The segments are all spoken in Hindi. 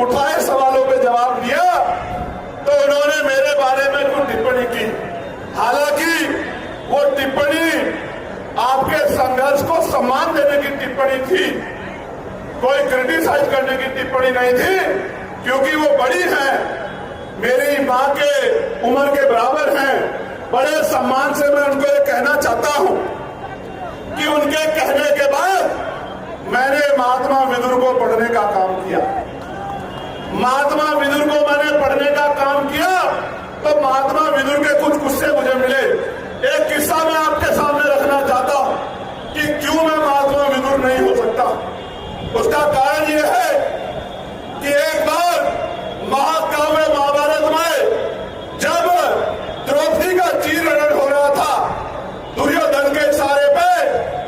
उठाए सवालों पे जवाब दिया तो उन्होंने मेरे बारे में कुछ टिप्पणी की। हालांकि वो टिप्पणी आपके संघर्ष को सम्मान देने की टिप्पणी थी, कोई क्रिटिसाइज करने की टिप्पणी नहीं थी, क्योंकि वो बड़ी हैं, मेरी मां के उम्र के बराबर हैं। बड़े सम्मान से मैं उनको ये कहना चाहता हूं कि उनके कहने के बाद मैंने महात्मा विदुर को पढ़ने का काम किया। महात्मा विदुर को मैंने पढ़ने का काम किया तो महात्मा विदुर के कुछ गुस्से मुझे मिले। एक किस्सा मैं आपके सामने रखना चाहता हूं कि क्यों मैं महात्मा विदुर नहीं हो सकता। उसका कारण यह है कि एक बार महाकाव्य महाभारत में जब द्रौपदी का चीरहरण हो रहा था, दुर्योधन के इशारे पे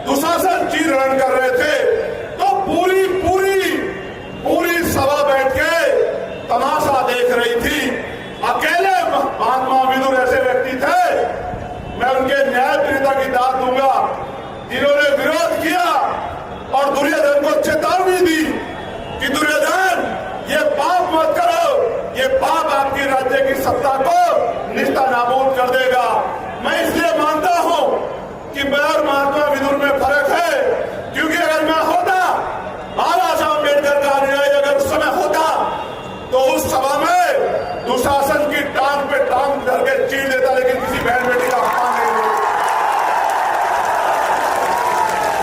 दुशासन चीरहरण कर रहे थे, तो पूरी पूरी पूरी सभा बैठ के तमाशा देख रही थी। अकेले महात्मा विदुर ऐसे व्यक्ति थे, मैं उनके न्यायप्रियता की दाद दूंगा, जिन्होंने विरोध किया और दुर्योधन को चेतावनी दी कि दुर्योधन ये पाप मत करो, ये पाप आपकी राज्य की सत्ता को निष्ठा नाबूद कर देगा। मैं इसलिए मानता हूं कि मैं और महात्मा विदुर में फर्क है, क्योंकि अगर मैं होता, बाबा साहब अम्बेडकर का अनुयायी अगर उस समय होता तो उस सभा में दुशासन की टांग पे टांग धर के चीर देता, लेकिन किसी बहन बेटी का अपमान नहीं होता।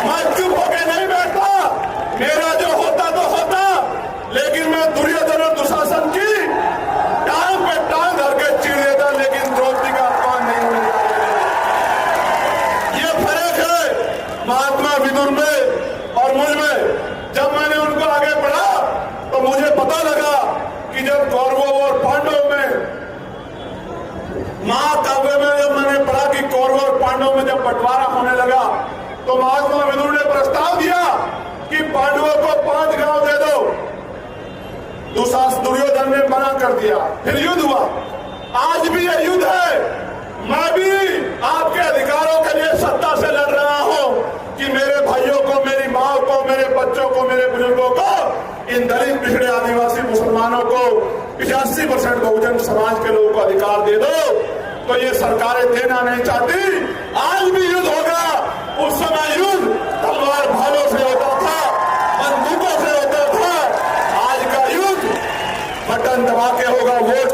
मैं चुप होकर नहीं बैठता, मेरा जो होता तो होता, लेकिन मैं दुर्योधन और दुशासन की टांग पे टांग धर के चीर देता, लेकिन द्रौपदी का अपमान नहीं होने देता। ये फर्क है महात्मा विदुर में और मुझ में। जब मैंने उनको आगे पढ़ा तो मुझे पता लगा कि जब कौरवों और पांडवों में, महाकाव्य में जब मैंने पढ़ा कि कौरवों और पांडवों में जब बंटवारा होने लगा तो महात्मा विदुर ने प्रस्ताव दिया कि पांडवों को 5 गांव दे दो। दुर्योधन ने मना कर दिया, फिर युद्ध हुआ। आज भी यह युद्ध है। मैं भी आपके अधिकारों के लिए सत्ता से लड़ रहा हूं कि मेरे भाइयों को, मेरी मां को, मेरे बच्चों को, मेरे बुजुर्गों को, इन दलित पिछड़े आदिवासी मुसलमानों को, 85% बहुजन समाज के लोगों को अधिकार दे दो। तो ये सरकारें देना नहीं चाहती। आज भी युद्ध होगा। उस समय युद्ध तलवार भालों से होता था, बंदूकों से होता था। आज का युद्ध बटन दबा के होगा, वोट